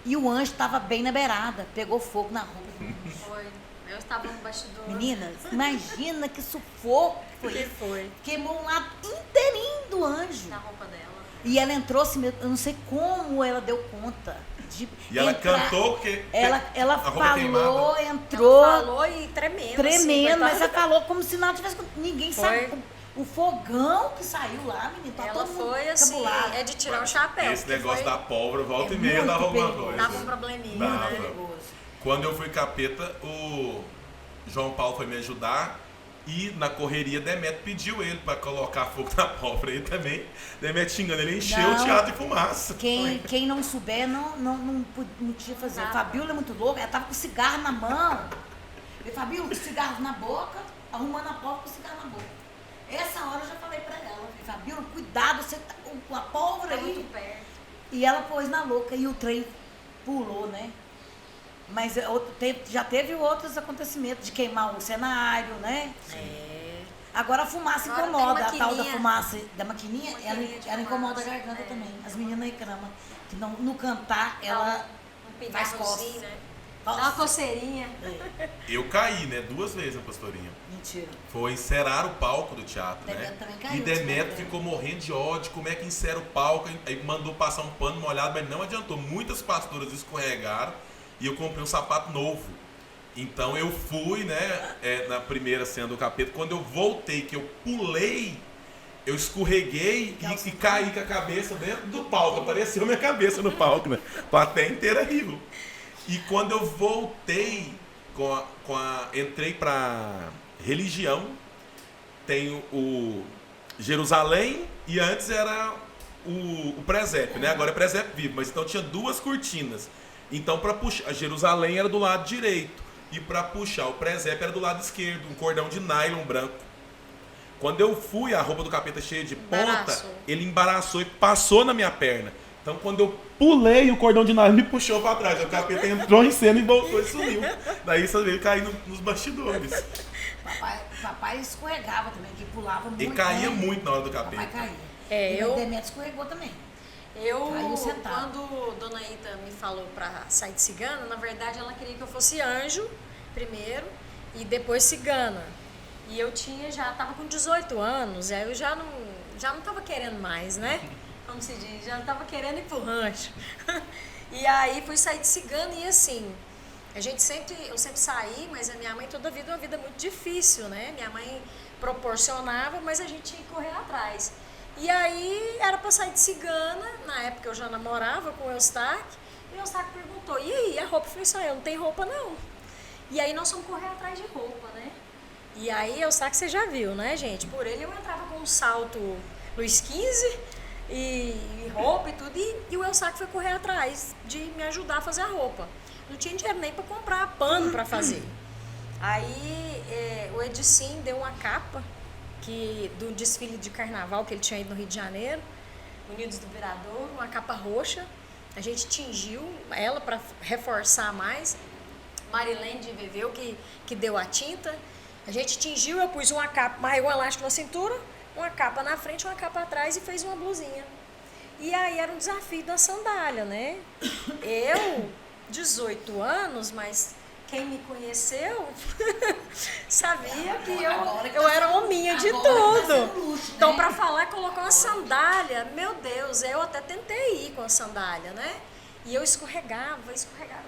E o anjo estava bem na beirada, pegou fogo na roupa do anjo. Foi. Eu estava no bastidor. Meninas, imagina que sufoco foi. Que foi? Queimou um lado inteirinho do anjo. Na roupa dela. E ela entrou assim, eu não sei como ela deu conta de E ela entrar. cantou porque Ela a roupa queimada. falou, entrou, Ela falou e tremendo. tremendo, assim, mas coitada. ela falou como se nada tivesse. Ninguém Foi. sabe. O fogão que saiu lá, menino, tá Ela todo mundo foi assim, cabulado. é de tirar o chapéu. Esse porque negócio foi- da pólvora, volta É e meia muito dava alguma perigoso. coisa. Dava um probleminha, Dava. né? Perigoso. Quando eu fui capeta, o João Paulo foi me ajudar e na correria Demetrio pediu ele pra colocar fogo na pólvora. Ele também, Demetrio xingando, ele encheu Não. o teatro de fumaça. Quem não souber, não podia fazer. Nada. Fabiola é muito louca, ela tava com cigarro na mão. E Fabiola com cigarro na boca, arrumando a pólvora com cigarro na boca. Essa hora eu já falei pra ela, Fabiola, cuidado, você tá com a pólvora Tá aí. muito perto. E ela pôs na louca e o trem pulou, né? Mas já teve outros acontecimentos de queimar o cenário, né? É. Agora a fumaça Agora incomoda, tem a tal da maquininha. fumaça da maquininha, Maquininha de ela incomoda a fumaça, garganta é. também. As meninas reclamam que no cantar ela Um faz pingãozinho, costas. né? Dá uma Nossa, coceirinha. Eu caí, né? 2 vezes na pastorinha. mentira. Foi encerar o palco do teatro, né? Demetrio também caiu, E Demetrio desculpa. ficou morrendo de ódio, como é que encera o palco? Aí mandou passar um pano molhado, mas não adiantou. Muitas pastoras escorregaram e eu comprei um sapato novo. Então eu fui, né, na primeira cena do capeta. Quando eu voltei, que eu pulei, eu escorreguei e caí com a cabeça dentro do palco. Apareceu minha cabeça no palco, né? A plateia inteira riu. E quando eu voltei, entrei pra religião, tem o Jerusalém e antes era o presépio, né? Agora é presépio vivo, mas então tinha 2 cortinas. Então para puxar, Jerusalém era do lado direito e para puxar o presépio era do lado esquerdo, um cordão de nylon branco. Quando eu fui, a roupa do capeta cheia de ponta, Embaraçou. ele embaraçou e passou na minha perna. Então quando eu pulei, o cordão de nylon me puxou para trás. O capeta entrou em cena e voltou e sumiu. Daí só veio cair nos bastidores. Papai escorregava também, que pulava muito. E caía né? muito na hora do Papai capeta. caía. É, E eu- o Demetrio escorregou também. Eu, Caiu sentado. quando Dona Ita me falou pra sair de cigana, na verdade ela queria que eu fosse anjo primeiro e depois cigana. E eu já tava com 18 anos, e aí eu já não tava querendo mais, né? Como se diz, já não tava querendo ir pro rancho. E aí fui sair de cigana e assim, eu sempre saí, mas a minha mãe toda a vida uma vida muito difícil, né? Minha mãe proporcionava, mas a gente tinha que correr atrás. E aí era pra sair de cigana, na época eu já namorava com o Eustáquio, e o Eustáquio perguntou, e aí, a roupa? Eu falei, só eu não tenho roupa não. E aí nós fomos correr atrás de roupa, né? E aí Eustáquio você já viu, né, gente? Por ele eu entrava com um salto Luiz XV e roupa e tudo, e o Eustáquio foi correr atrás de me ajudar a fazer a roupa. Não tinha dinheiro nem pra comprar pano pra fazer. Aí o Edicim deu uma capa do desfile de carnaval que ele tinha ido no Rio de Janeiro, Unidos do Virador, uma capa roxa. A gente tingiu ela para reforçar mais. Marilene de Veveu, que deu a tinta. A gente tingiu, eu pus uma capa, amarrei um elástico na cintura, uma capa na frente, uma capa atrás e fez uma blusinha. E aí era um desafio da sandália, né? Eu, 18 anos, mas quem me conheceu sabia que eu era hominha de tudo. Então, para falar, colocar uma sandália, meu Deus, eu até tentei ir com a sandália, né? E eu escorregava. Eu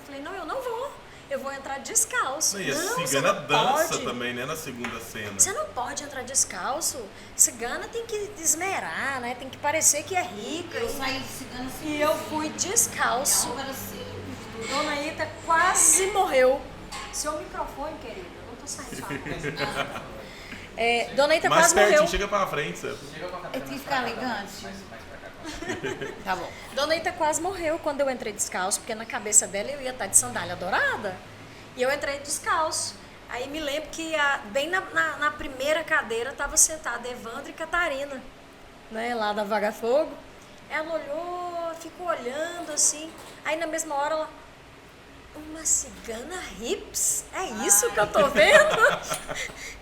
falei, não, eu não vou. Eu vou entrar descalço. E a não, cigana dança pode. também, né? Na segunda cena. Você não pode entrar descalço. Cigana tem que esmerar, né? Tem que parecer que é rica. Eu saí de cigana assim. E eu fui descalço. Era assim. Dona Ita quase morreu. Seu microfone, querida. Eu não tô saindo sua voz. Dona Ita Mais quase pertinho, morreu. chega pra frente, sabe? Eu tenho que ficar elegante. Tá bom. Dona Ita quase morreu quando eu entrei descalço, porque na cabeça dela eu ia estar de sandália dourada. E eu entrei descalço. Aí me lembro que bem na primeira cadeira estava sentada Evandra e Catarina, né, lá da Vaga Fogo. Ela olhou, ficou olhando assim. Aí na mesma hora ela... Uma cigana hips? É isso que eu tô vendo?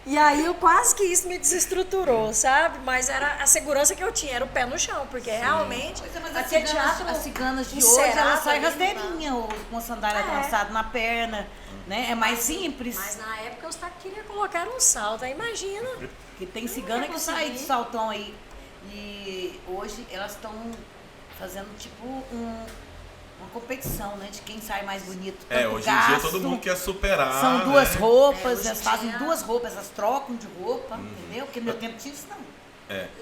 E aí eu quase que isso me desestruturou, sabe? Mas era a segurança que eu tinha, era o pé no chão, porque realmente Mas aqui é teatro as ciganas de hoje, encerado elas saem ali, rasteirinha, ou com a sandália trançada na perna, né? É mais simples. Mas na época eu só queria colocar um salto, aí imagina. Que tem cigana que sai de saltão aí. E hoje elas estão fazendo tipo uma competição, né? De quem sai mais bonito. Hoje em dia todo mundo quer superar. São duas né? roupas, elas fazem duas roupas, elas trocam de roupa, entendeu? Porque no meu tempo tinha isso não.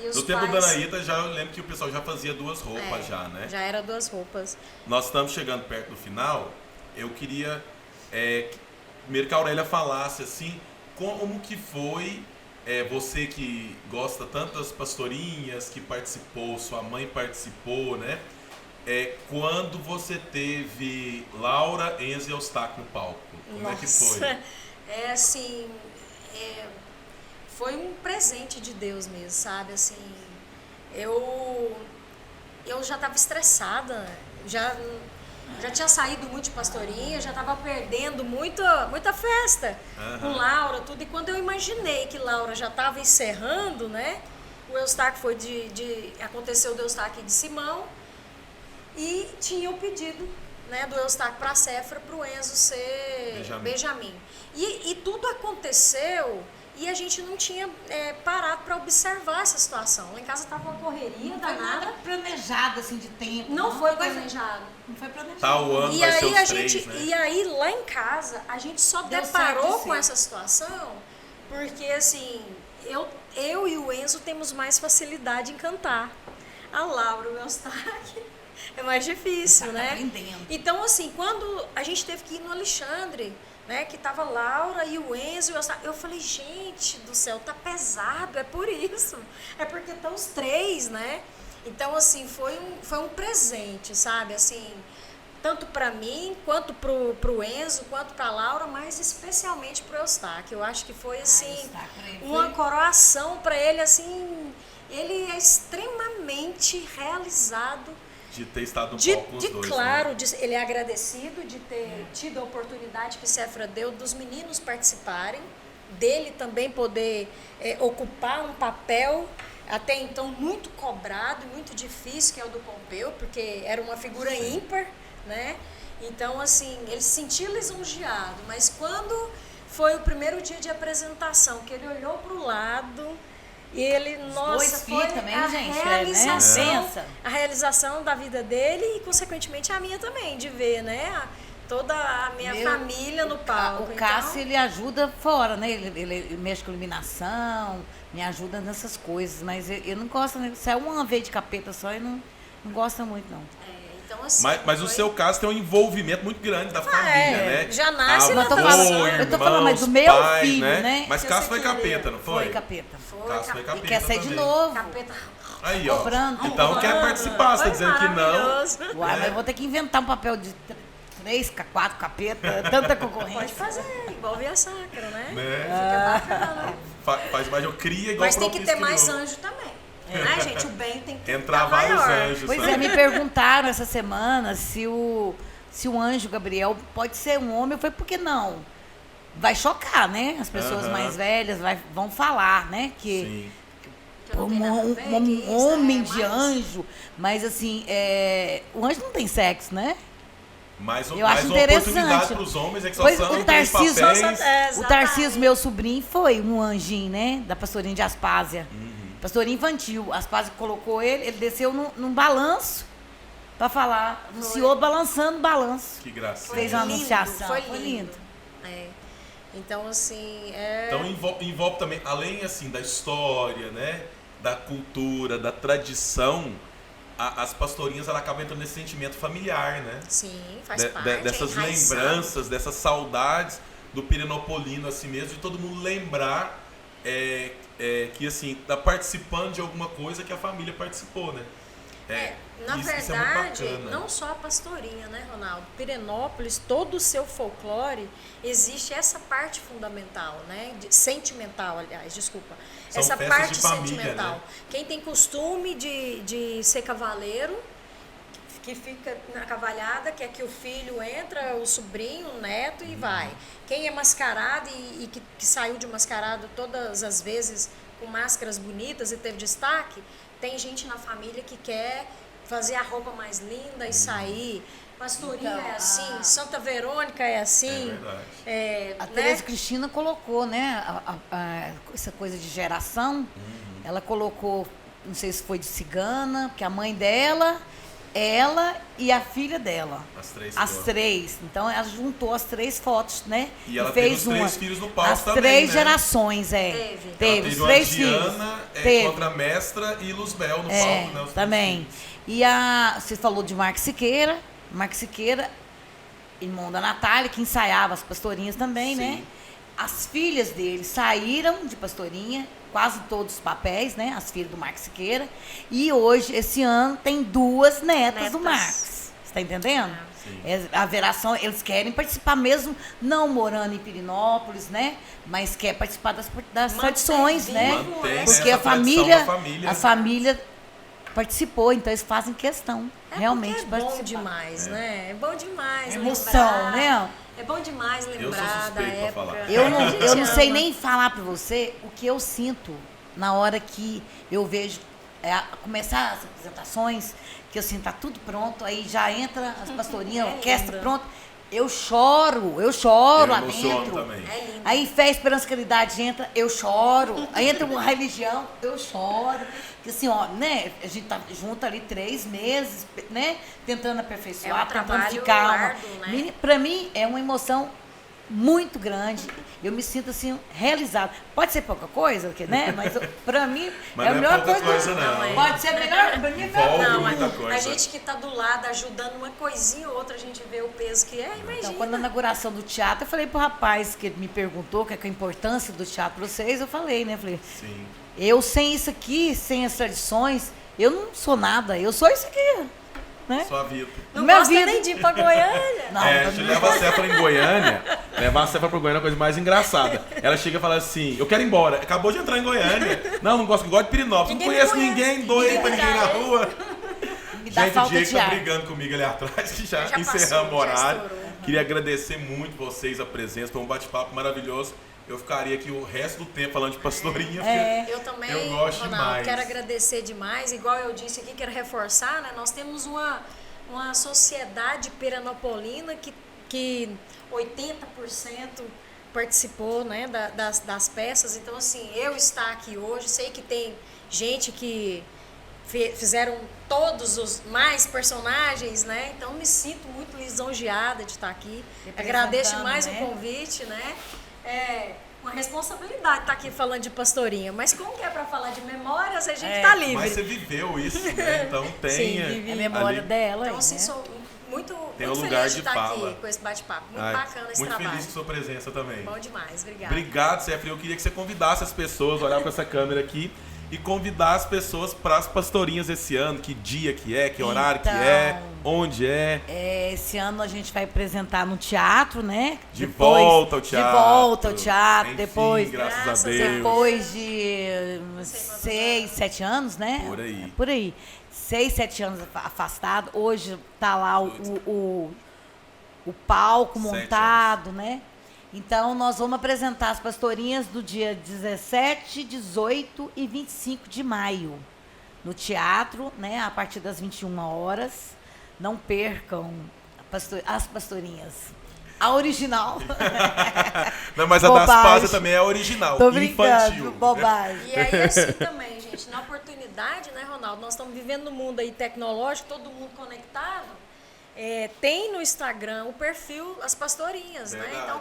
E No tempo da Dona Ita, eu lembro que o pessoal já fazia duas roupas já, né? Já era duas roupas. Nós estamos chegando perto do final. Eu queria primeiro que a Aurélia falasse assim, como que foi você que gosta tanto das pastorinhas, que participou, sua mãe participou, né? Quando você teve Laura, Enzo e Eustáquio no palco, como é que foi? Assim, foi um presente de Deus mesmo, sabe? Assim, eu já estava estressada, já tinha saído muito de pastorinha, já estava perdendo muita festa com Laura, tudo. E quando eu imaginei que Laura já estava encerrando, né? O Eustáquio foi aconteceu do Eustáquio de Simão. E tinha o pedido, né, do Eustáquio para a Céfara, para o Enzo ser Benjamin. E tudo aconteceu e a gente não tinha parado para observar essa situação. Lá em casa estava uma correria danada. Não foi nada planejado assim de tempo. Não foi planejado. Não foi planejado. Tal ano E vai aí ser os três, né? E aí lá em casa a gente só Deu deparou certo, com sim. essa situação porque assim, eu e o Enzo temos mais facilidade em cantar. A Laura e o Eustáquio é mais difícil, né? Aprendendo. Então, assim, quando a gente teve que ir no Alexandre, né? Que tava Laura e o Enzo, eu falei, gente do céu, tá pesado, é por isso. É porque estão os três, né? Então, assim, foi um presente, sabe? Assim, tanto para mim, quanto pro Enzo, quanto pra Laura, mas especialmente pro Eustáquio. Eu acho que foi, assim, uma coroação para ele, assim... Ele é extremamente realizado. De ter estado no palco com os dois. Claro, né? ele é agradecido de ter tido a oportunidade que Céfara deu dos meninos participarem, dele também poder ocupar um papel até então muito cobrado e muito difícil, que é o do Pompeu, porque era uma figura ímpar, né? Então, assim, ele se sentia lisonjeado, mas quando foi o primeiro dia de apresentação, que ele olhou para o lado... E ele, nossa, foi também, a gente, realização, a realização da vida dele e, consequentemente, a minha também, de ver, né, toda a minha família no palco. O Cássio, ele ajuda fora, né, ele mexe com iluminação, me ajuda nessas coisas, mas eu não gosto, né, se é uma vez de capeta só, eu não gosto muito, não. Então, assim, mas o seu caso tem um envolvimento muito grande da família, né? Já nasce Avô, na família. Eu tô falando, mas do meu pais, filho, né? Mas Cássio foi capeta, não foi? Foi capeta. Cássio foi capeta E quer sair de também. novo. Capeta. Aí, ó. Cobrando. Então quer participar, você tá dizendo que não. Uai, mas eu vou ter que inventar um papel de 3, 4 capeta, tanta concorrência. Pode fazer, igual Via Sacra, né? Né? Fica bacana. Faz mais, eu cria igual Mas tem que ter Propício mais criou. anjo também. Né, gente? O bem tem que Entrar ficar vários maior. anjos. Pois também. me perguntaram essa semana se se o anjo Gabriel pode ser um homem, eu falei, por que não? Vai chocar, né? As pessoas mais velhas vão falar, né? Que um homem de anjo, mas assim, o anjo não tem sexo, né? Mais eu acho uma interessante. oportunidade para os homens é que só pois são o Tarcísio, papéis. O Tarcísio, meu sobrinho, foi um anjinho, né? Da pastorinha de Aspásia. Pastorinha infantil. Aspásia colocou ele desceu num balanço para falar. O senhor balançando o balanço. Que graça. Fez uma anunciação. Foi lindo. Então, assim... Então, envolve também, além assim, da história, né? Da cultura, da tradição... As pastorinhas, ela acaba entrando nesse sentimento familiar, né? Sim, faz parte. Dessas lembranças, dessas saudades do Pirenopolino, assim mesmo, de todo mundo lembrar que, assim, tá participando de alguma coisa que a família participou, né? Na isso verdade, é muito bacana. não só a pastorinha, né, Ronaldo? Pirenópolis, todo o seu folclore, existe essa parte fundamental, né? Sentimental, aliás, desculpa. São essa festas parte de família, sentimental. né? Quem tem costume de ser cavaleiro, que fica na cavalhada, quer que o filho entra, o sobrinho, o neto e vai. Quem é mascarado e que saiu de mascarado todas as vezes com máscaras bonitas e teve destaque, tem gente na família que quer fazer a roupa mais linda e sair. Pastorinha é assim, Santa Verônica é assim. É verdade. A Tereza Cristina colocou, né? Essa coisa de geração. Ela colocou, não sei se foi de cigana, porque a mãe dela, ela e a filha dela. As três. Então ela juntou as 3 fotos, né? E ela fez teve os 3 filhos no palco as também, 3 né? gerações, Teve os 3 filhos. Diana, contramestra e Luzbel no palco, né? Também. E você falou de Marco Siqueira, irmão da Natália, que ensaiava as pastorinhas também, né? As filhas dele saíram de pastorinha, quase todos os papéis, né? As filhas do Marcos Siqueira. E hoje, esse ano, tem 2 netas do Marcos. Você está entendendo? A veração, eles querem participar mesmo, não morando em Pirenópolis, né? Mas quer participar das tradições, né? Porque a família participou, então eles fazem questão. Realmente é bom demais, né? É bom demais. Emoção, né? É bom demais lembrar da época. Eu não sei nem falar pra você o que eu sinto na hora que eu vejo começar as apresentações, que assim, tá tudo pronto, aí já entra as pastorinhas, a orquestra pronto. Eu choro lá dentro. Também. Aí Fé, Esperança, Caridade entra, eu choro. Aí entra uma religião, eu choro. Porque assim, ó, né? A gente tá junto ali 3 meses, né? Tentando aperfeiçoar, tentando ficar. Árduo, né? Pra mim, é uma emoção muito grande. Eu me sinto assim, realizada. Pode ser pouca coisa, né? Mas pra mim é a melhor coisa. Não. Pode ser melhor, pra mim a gente que tá do lado ajudando uma coisinha ou outra, a gente vê o peso que é, imagina. Então, quando a inauguração do teatro, eu falei pro rapaz que me perguntou que é a importância do teatro pra vocês, eu falei, né? Falei, eu sem isso aqui, sem as tradições, eu não sou nada, eu sou isso aqui. Né? Sua vida. Não gosta nem de ir pra Goiânia. Leva a Céfala em Goiânia. Levar a Céfala pra Goiânia é a coisa mais engraçada. Ela chega e fala assim, eu quero ir embora. Acabou de entrar em Goiânia. Não gosto de Pirenópolis. Não conheço ninguém, doido pra ninguém na rua. Gente, o Diego tá brigando comigo ali atrás, que já encerramos o horário. Queria agradecer muito vocês a presença. Foi um bate-papo maravilhoso. Eu ficaria aqui o resto do tempo falando de pastorinha. Eu também, eu gosto demais. Quero agradecer demais. Igual eu disse aqui, quero reforçar, né? Nós temos uma sociedade pirenopolina que 80% participou, né, das peças. Então, assim, eu estar aqui hoje, sei que tem gente que fizeram todos os mais personagens, né? Então, me sinto muito lisonjeada de estar aqui. Agradeço mais o convite, né? É uma responsabilidade estar aqui falando de pastorinha, mas como que é para falar de memórias, a gente tá livre. Mas você viveu isso, né? Então tem a memória dela. Então, assim, sou muito lugar feliz de estar aqui com esse bate-papo. Muito bacana esse trabalho. Muito feliz com sua presença também. Bom demais, obrigada. Obrigado, Céfala. Eu queria que você convidasse as pessoas a olhar para essa câmera aqui e convidar as pessoas para as pastorinhas esse ano, que dia que é, que horário que é, onde é. Esse ano a gente vai apresentar no teatro, né? De volta ao teatro. Depois, graças a Deus. Depois de 6, 7 anos, né? Por aí. 6, 7 anos afastado. Hoje tá lá o o palco 7 montado, né? Então, nós vamos apresentar as pastorinhas do dia 17, 18 e 25 de maio, no teatro, né? A partir das 21 horas. Não percam as pastorinhas. A original. Não, mas a das Páscoas também é a original, Tô brincando, infantil. bobagem. E aí, assim também, gente, na oportunidade, né, Ronaldo? Nós estamos vivendo num mundo aí tecnológico, todo mundo conectado. Tem no Instagram o perfil As Pastorinhas, né? Então,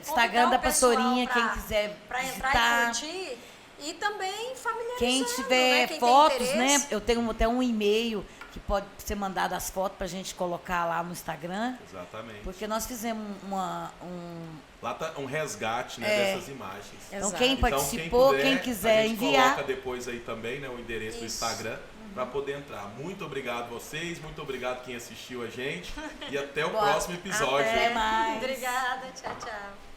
Instagram da Pastorinha, quem quiser para entrar visitar. e curtir. E também familiarizando, Quem tiver né? Quem fotos, tem né? interesse. Eu tenho até um e-mail que pode ser mandado as fotos pra gente colocar lá no Instagram. Exatamente. Porque nós fizemos um... Lá tá um resgate, né, dessas imagens. Então, Exato. quem participou, quem quiser a gente enviar. coloca depois aí também, né, o endereço do Instagram para poder entrar. Muito obrigado vocês, muito obrigado quem assistiu a gente e até o próximo episódio. Até mais. Obrigada, tchau, tchau.